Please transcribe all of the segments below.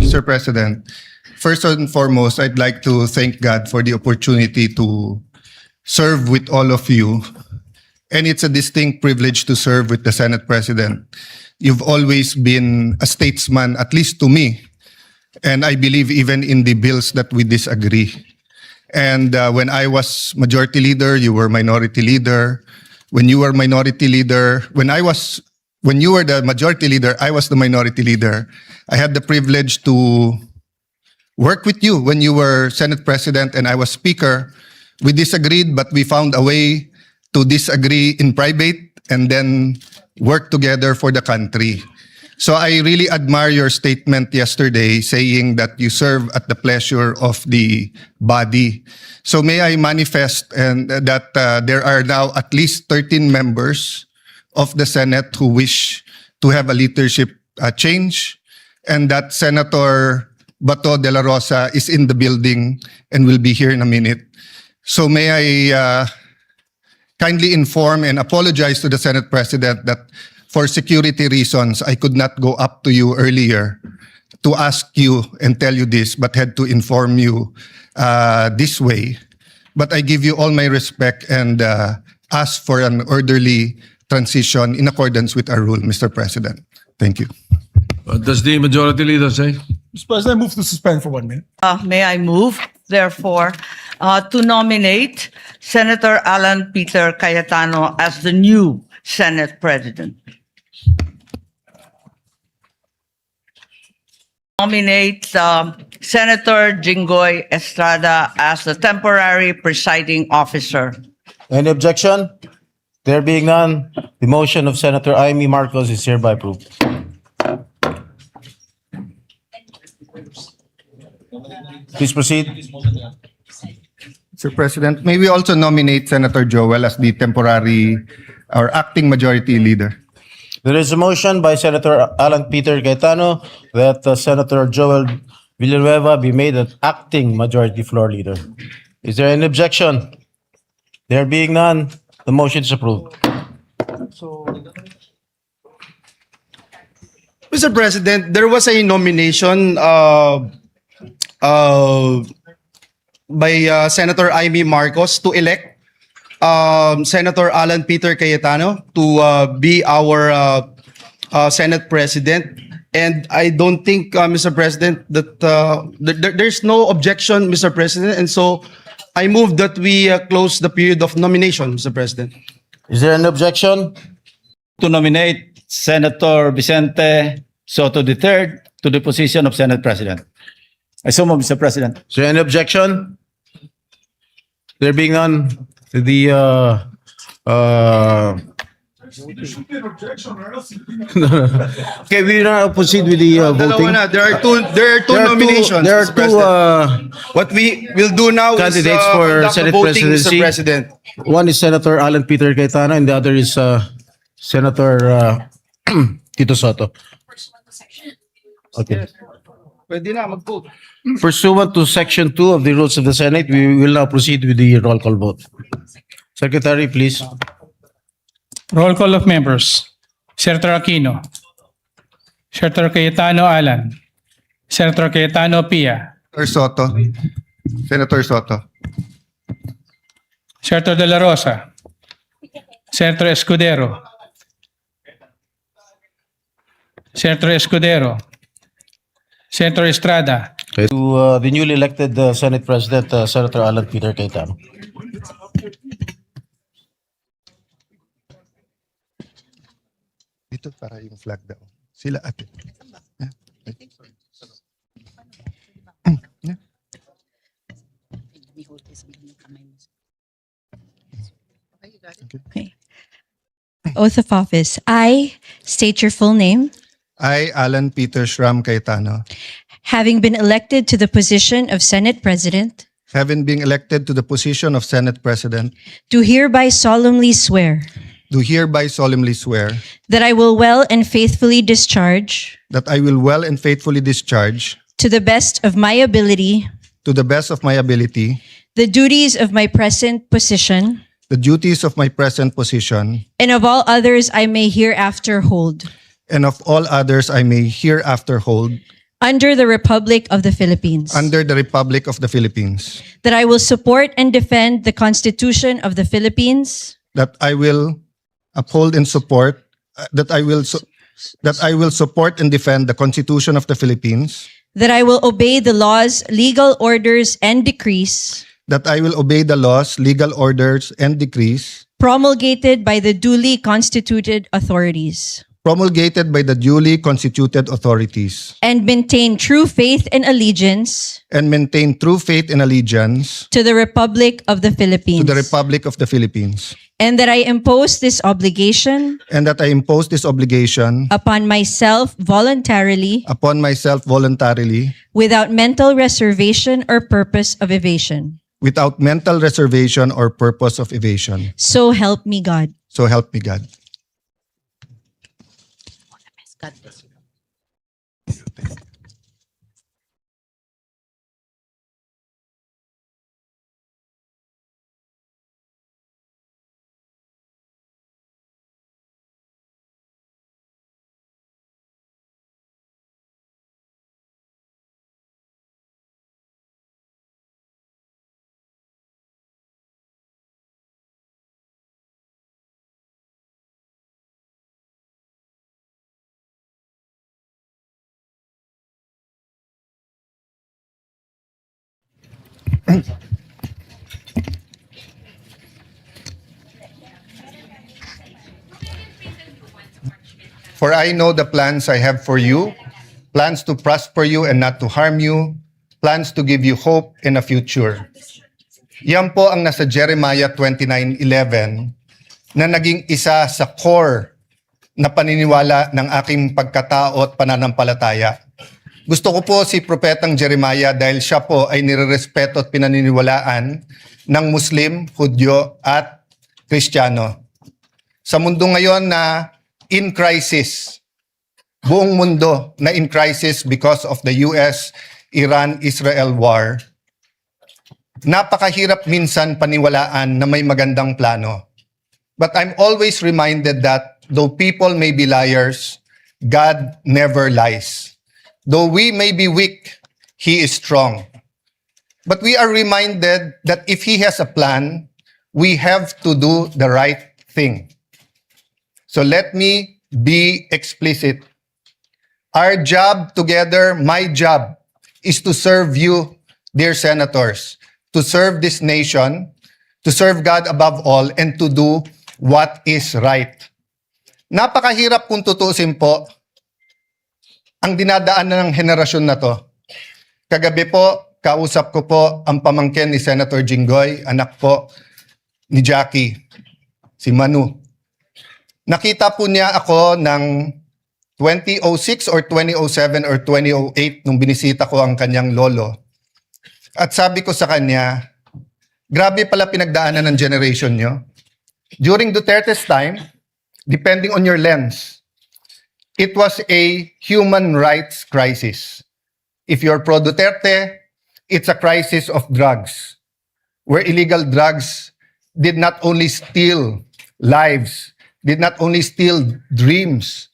Mr. President. First and foremost, I'd like to thank God for the opportunity to serve with all of you. And it's a distinct privilege to serve with the Senate President. You've always been a statesman, at least to me. And I believe even in the bills that we disagree. And when I was majority leader, you were minority leader. When you were minority leader, when you were the majority leader, I was the minority leader. I had the privilege to work with you when you were Senate President and I was Speaker. We disagreed, but we found a way to disagree in private and then work together for the country. So I really admire your statement yesterday saying that you serve at the pleasure of the body. So may I manifest and that there are now at least 13 members of the Senate who wish to have a leadership change, and that Senator Bato de la Rosa is in the building and will be here in a minute. So may I kindly inform and apologize to the Senate President that for security reasons, I could not go up to you earlier to ask you and tell you this, but had to inform you this way. But I give you all my respect and ask for an orderly transition in accordance with our rule, Mr. President. Thank you. What does the majority leader say? Mr. President, I move to suspend for 1 minute. May I move, therefore, to nominate Senator Alan Peter Cayetano as the new Senate President. Nominate Senator Jinggoy Estrada as the temporary presiding officer. Any objection? There being none, the motion of Senator Amy Marcos is hereby approved. Please proceed. Mr. President, may we also nominate Senator Joel as the temporary or acting majority leader? There is a motion by Senator Alan Peter Cayetano that Senator Joel Villanueva be made an acting majority floor leader. Is there any objection? There being none, the motion is approved. Mr. President, there was a nomination by Senator Amy Marcos to elect Senator Alan Peter Cayetano to be our Senate President. And I don't think, Mr. President, that there's no objection, Mr. President. And so I move that we close the period of nomination, Mr. President. Is there an objection? To nominate Senator Vicente Soto III to the position of Senate President. I so move, Mr. President. Is there any objection? There being none, the okay, we now proceed with the voting. There are two nominations. There are Mr. two What we will do now candidates is for conduct the Senate voting, presidency. Mr. President. One is Senator Alan Peter Cayetano and the other is Senator Tito Soto. Okay. Pwede na mag-vote. Pursuant to Section 2 of the Rules of the Senate, we will now proceed with the roll call vote. Secretary, please. Roll call of members. Senator Aquino. Senator Cayetano Alan. Senator Cayetano Pia. Senator Soto. Senator Soto. Senator De La Rosa. Senator Escudero. Senator Escudero. Senator Estrada. To the newly elected Senate President, Senator Alan Peter Cayetano. Dito para yung flag daw. Sila ate. Okay. Oath of office. I state your full name. I, Alan Peter Shram Cayetano, Having been elected to the position of Senate President, having been elected to the position of Senate President, do hereby solemnly swear do hereby solemnly swear that I will well and faithfully discharge, that I will well and faithfully discharge, to the best of my ability, to the best of my ability, the duties of my present position, the duties of my present position, and of all others I may hereafter hold, and of all others I may hereafter hold, under the Republic of the Philippines, under the Republic of the Philippines, that I will support and defend the Constitution of the Philippines, that I will uphold and support, that I will support and defend the Constitution of the Philippines, that I will obey the laws, legal orders, and decrees that I will obey the laws, legal orders, and decrees promulgated by the duly constituted authorities, promulgated by the duly constituted authorities, and maintain true faith and allegiance and maintain true faith and allegiance to the Republic of the Philippines, to the Republic of the Philippines, and that I impose this obligation and that I impose this obligation upon myself voluntarily upon myself voluntarily, without mental reservation or purpose of evasion. without mental reservation or purpose of evasion. So help me God. So help me God. For I know the plans I have for you, plans to prosper you and not to harm you, plans to give you hope and a future. Yan po ang nasa Jeremiah 29:11 na naging isa sa core na paniniwala ng aking pagkatao at pananampalataya. Gusto ko po si Propetang Jeremiah dahil siya po ay nirerespeto at pinaniniwalaan ng Muslim, Hudyo at Kristiyano. Sa mundo ngayon na in crisis, buong mundo na in crisis because of the US-Iran-Israel war, napakahirap minsan paniwalaan na may magandang plano. But I'm always reminded that though people may be liars, God never lies. Though we may be weak, He is strong. But we are reminded that if He has a plan, we have to do the right thing. So let me be explicit. Our job together, my job, is to serve you, dear senators, to serve this nation, to serve God above all, and to do what is right. Napakahirap kung tutusin po ang dinadaanan ng henerasyon na to. Kagabi po, kausap ko po ang pamangkin ni Senator Jinggoy, anak po ni Jackie, si Manu. Nakita po niya ako ng 2006 or 2007 or 2008 nung binisita ko ang kanyang lolo. At sabi ko sa kanya, grabe pala pinagdaanan ng generation nyo. During Duterte's time, depending on your lens, it was a human rights crisis. If you're pro-Duterte, it's a crisis of drugs, where illegal drugs did not only steal lives, did not only steal dreams,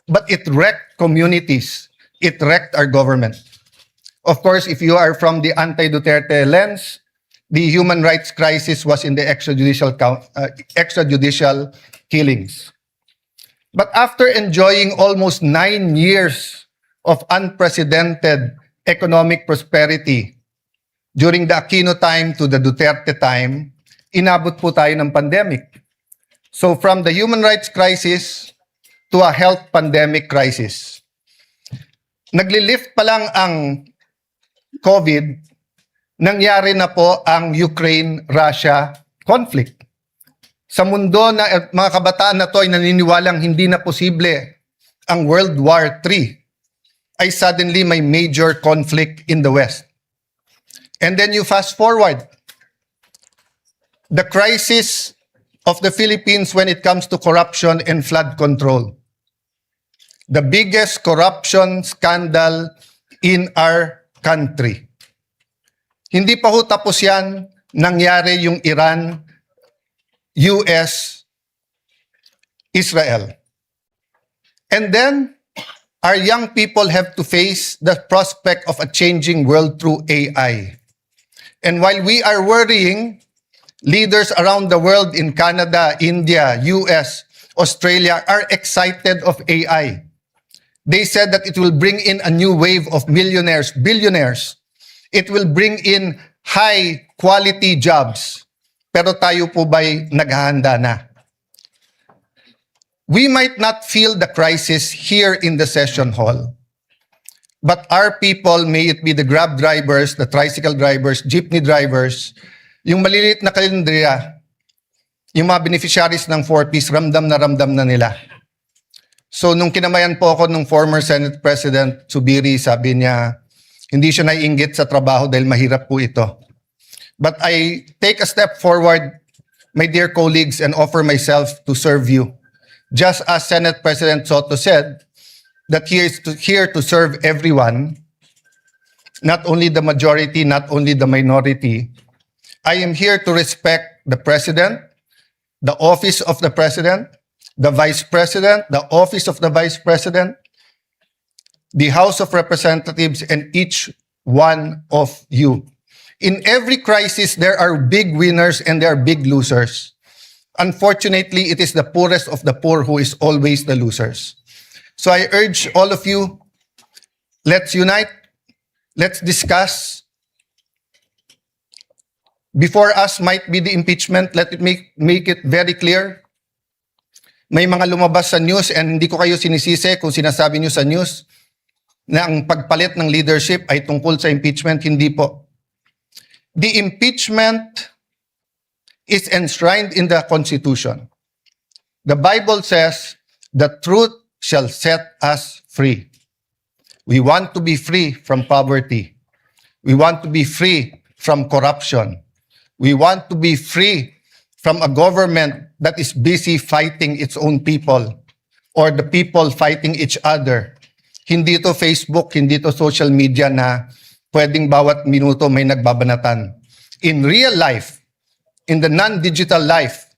but it wrecked communities. It wrecked our government. Of course, if you are from the anti-Duterte lens, the human rights crisis was in the extrajudicial killings. But after enjoying almost 9 years of unprecedented economic prosperity during the Aquino time to the Duterte time, inabot po tayo ng pandemic. So from the human rights crisis to a health pandemic crisis. Naglilift pa lang ang COVID, nangyari na po ang Ukraine-Russia conflict. Sa mundo na mga kabataan na to ay naniniwalang hindi na posible ang World War III, ay suddenly may major conflict in the West. And then you fast forward. The crisis of the Philippines when it comes to corruption and flood control. The biggest corruption scandal in our country. Hindi pa ho tapos yan, nangyari yung Iran, US, Israel. And then, our young people have to face the prospect of a changing world through AI. And while we are worrying, leaders around the world in Canada, India, US, Australia are excited of AI. They said that it will bring in a new wave of millionaires, billionaires. It will bring in high quality jobs. Pero tayo po ba'y naghahanda na? We might not feel the crisis here in the session hall, but our people, may it be the grab drivers, the tricycle drivers, jeepney drivers, yung maliliit na kalendriya, yung mga beneficiaries ng 4Ps, ramdam na nila. So nung kinamayan po ako nung former Senate President Subiri, sabi niya, hindi siya naiinggit sa trabaho dahil mahirap po ito. But I take a step forward, my dear colleagues, and offer myself to serve you. Just as Senate President Soto said, that he is here to serve everyone, not only the majority, not only the minority. I am here to respect the President, the office of the President, the Vice President, the office of the Vice President, the House of Representatives, and each one of you. In every crisis, there are big winners and there are big losers. Unfortunately, it is the poorest of the poor who is always the losers. So I urge all of you, let's unite, let's discuss. Before us might be the impeachment, let it make it very clear. May mga lumabas sa news, and hindi ko kayo sinisisi kung sinasabi nyo sa news na ang pagpalit ng leadership ay tungkol sa impeachment. Hindi po. The impeachment is enshrined in the Constitution. The Bible says, the truth shall set us free. We want to be free from poverty. We want to be free from corruption. We want to be free from a government that is busy fighting its own people or the people fighting each other. Hindi to Facebook, hindi to social media na pwedeng bawat minuto may nagbabanatan. In real life, in the non-digital life,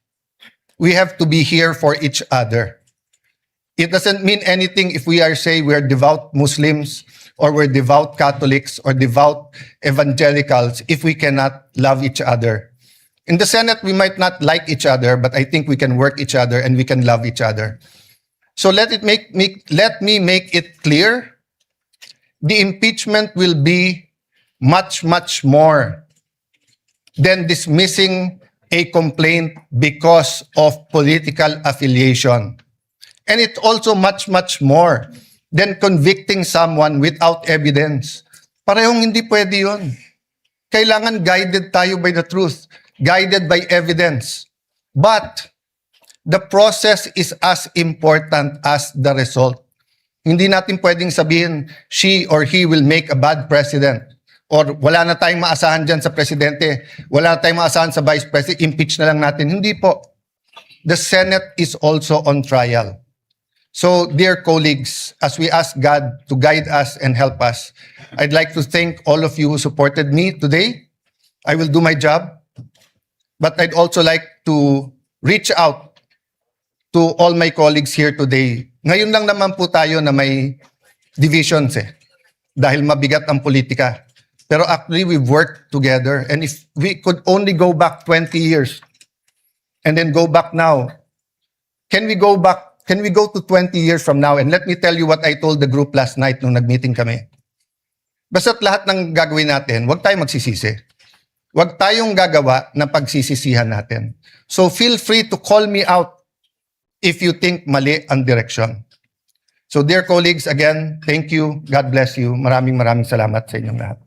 we have to be here for each other. It doesn't mean anything if we are, say, we're devout Muslims or we're devout Catholics or devout evangelicals if we cannot love each other. In the Senate, we might not like each other, but I think we can work each other and we can love each other. So let me make it clear. The impeachment will be much, much more than dismissing a complaint because of political affiliation. And it's also much, much more than convicting someone without evidence. Parehong hindi pwede yun. Kailangan guided tayo by the truth, guided by evidence. But the process is as important as the result. Hindi natin pwedeng sabihin, she or he will make a bad president. Or wala na tayong maasahan dyan sa presidente, wala na tayong maasahan sa vice president, impeach na lang natin. Hindi po. The Senate is also on trial. So, dear colleagues, as we ask God to guide us and help us, I'd like to thank all of you who supported me today. I will do my job. But I'd also like to reach out to all my colleagues here today. Ngayon lang naman po tayo na may divisions dahil mabigat ang politika. Pero actually, we've worked together. And if we could only go back 20 years and then go back now, can we go to 20 years from now? And let me tell you what I told the group last night nung nag-meeting kami. Basta't lahat ng gagawin natin, huwag tayong magsisisi. Huwag tayong gagawa ng pagsisisihan natin. So feel free to call me out if you think mali ang direction. So dear colleagues, again, thank you. God bless you. Maraming salamat sa inyong lahat.